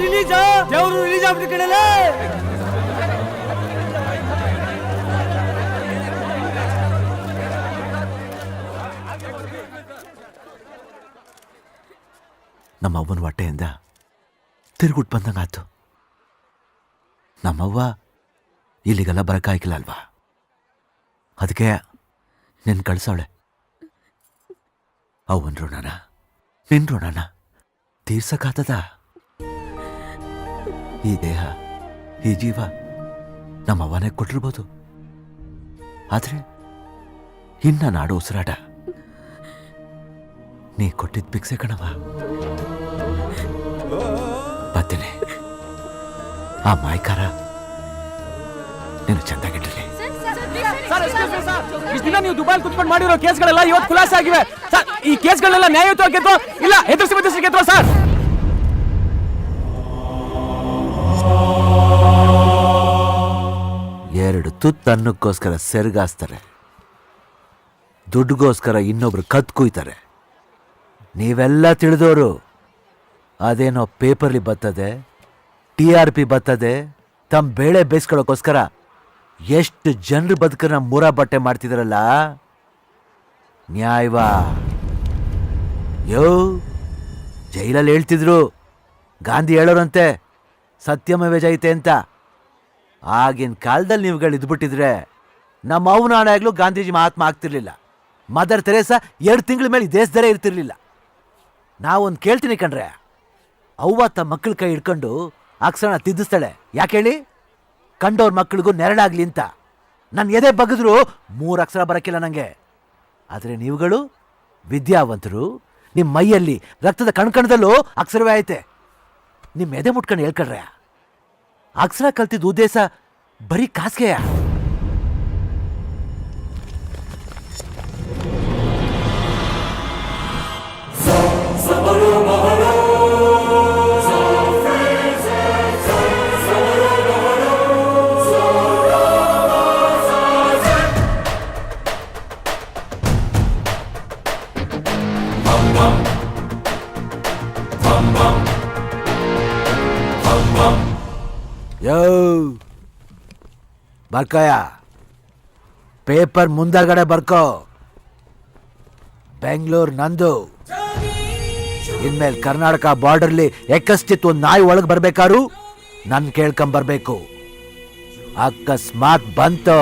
Release ದೇವರು release ಆಗ್ಬಿಟ್ಟು ಕಣಲ್ಲ. ನಮ್ಮ ಅವ್ವನ ಹೊಟ್ಟೆಯಿಂದ ತಿರುಗುಟ್ ಬಂದಂಗಾತು. ನಮ್ಮವ್ವ ಇಲ್ಲಿಗೆಲ್ಲ ಬರಕ್ಕಾಗಿಲ್ಲ ಅಲ್ವಾ, ಅದಕ್ಕೆ ನಿನ್ ಕಳ್ಸವಳೆ. ಅವನ್ ಋಣನ ನಿನ್ ಋಣನ ತೀರ್ಸಕ್ಕಾತದ? ಈ ದೇಹ ಈ ಜೀವ ನಮ್ಮವ್ವನೇ ಕೊಟ್ಟಿರ್ಬೋದು, ಆದ್ರೆ ಇನ್ನ ನಾಡು ಉಸಿರಾಟ ನೀ ಕೊಟ್ಟಿದ್ ಭಿಕ್ಷೆ ಕಣವ. ಬರ್ತೀನಿ, ಆ ಮಾಯ್ಕಾರ ನೀನು ಚಂದಾಗಿಟ್ಟಿರಲಿ. ಇಷ್ಟು ದಿನ ನೀವು ದುಬೈಲ್ ಕುತ್ಕೊಂಡು ಮಾಡಿರೋ ಕೇಸ್ಗಳೆಲ್ಲ ಇವತ್ತು ಖುಲಾಸೆ ಆಗಿವೆ ಸರ್. ಈ ಕೇಸ್ಗಳೆಲ್ಲ ನ್ಯಾಯಯುತವಾಗಿ ಗೆದ್ರೋ ಇಲ್ಲ ಎದುರಿಸಿ ಗೆದ್ರೋ ಸರ್? ಎರಡು ತುತ್ತು ಅನ್ನಕ್ಕೋಸ್ಕರ ಸೆರಗಾಸ್ತಾರೆ, ದುಡ್ಡುಗೋಸ್ಕರ ಇನ್ನೊಬ್ರು ಕತ್ ಕುಯ್ತಾರೆ. ನೀವೆಲ್ಲ ತಿಳಿದವರು. ಅದೇನೋ ಪೇಪರ್ಲಿ ಬರ್ತದೆ, TRP ಬರ್ತದೆ, ತಮ್ಮ ಬೇಳೆ ಬೇಯಿಸ್ಕೊಳ್ಳೋಕ್ಕೋಸ್ಕರ ಎಷ್ಟು ಜನರು ಬದುಕನ್ನ ಮೂರ ಬಟ್ಟೆ ಮಾಡ್ತಿದ್ರಲ್ಲ, ನ್ಯಾಯವಾ? ಜೈಲಲ್ಲಿ ಹೇಳ್ತಿದ್ರು, ಗಾಂಧಿ ಹೇಳೋರಂತೆ ಸತ್ಯಮೇವ ಜಯತೆ ಅಂತ. ಆಗಿನ ಕಾಲದಲ್ಲಿ ನೀವುಗಳು ಇದ್ಬಿಟ್ಟಿದ್ರೆ ನಮ್ಮ ಅವನ ಹಣೆಯಾಗ್ಲೂ ಗಾಂಧೀಜಿ ಮಹಾತ್ಮ ಆಗ್ತಿರ್ಲಿಲ್ಲ. ಮದರ್ ತೆರೇಸಾ 2 ತಿಂಗಳ ಮೇಲೆ ಈ ದೇಶದರೇ ಇರ್ತಿರ್ಲಿಲ್ಲ. ನಾವೊಂದು ಕೇಳ್ತೀನಿ ಕಣ್ರೆ, ಅವ್ವ ತಮ್ಮ ಮಕ್ಕಳ ಕೈ ಹಿಡ್ಕೊಂಡು ಅಕ್ಷರನ ತಿದ್ದಿಸ್ತಾಳೆ. ಯಾಕೆ ಹೇಳಿ? ಕಂಡವ್ರ ಮಕ್ಕಳಿಗೂ ನೆರಳಾಗ್ಲಿ ಅಂತ. ನನ್ನ ಎದೆ ಬಗ್ಗಿದ್ರು 3 ಅಕ್ಷರ ಬರಕ್ಕಿಲ್ಲ ನನಗೆ. ಆದರೆ ನೀವುಗಳು ವಿದ್ಯಾವಂತರು, ನಿಮ್ಮ ಮೈಯಲ್ಲಿ ರಕ್ತದ ಕಣ್ಕಣದಲ್ಲೂ ಅಕ್ಷರವೇ ಐತೆ. ನಿಮ್ಮ ಎದೆ ಮುಟ್ಕೊಂಡು ಹೇಳ್ಕೊಳ್ರೆ, ಅಕ್ಷರ ಕಲ್ತಿದ್ದ ಉದ್ದೇಶ ಬರೀ ಕಾಸ್ಗೆಯ? ಬರ್ಕಯ, ಪೇಪರ್ ಮುಂದಗಡೆ ಬರ್ಕೋ. ಬೆಂಗಳೂರು ನಂದು. ಇನ್ಮೇಲೆ ಕರ್ನಾಟಕ ಬಾರ್ಡರ್ಲಿ ಎಕ್ಕಸ್ಟಿತ್ ಒಂದು ನಾಯಿ ಒಳಗೆ ಬರ್ಬೇಕಾರು ನನ್ ಕೇಳ್ಕೊಂಬರ್ಬೇಕು. ಅಕಸ್ಮಾತ್ ಬಂತು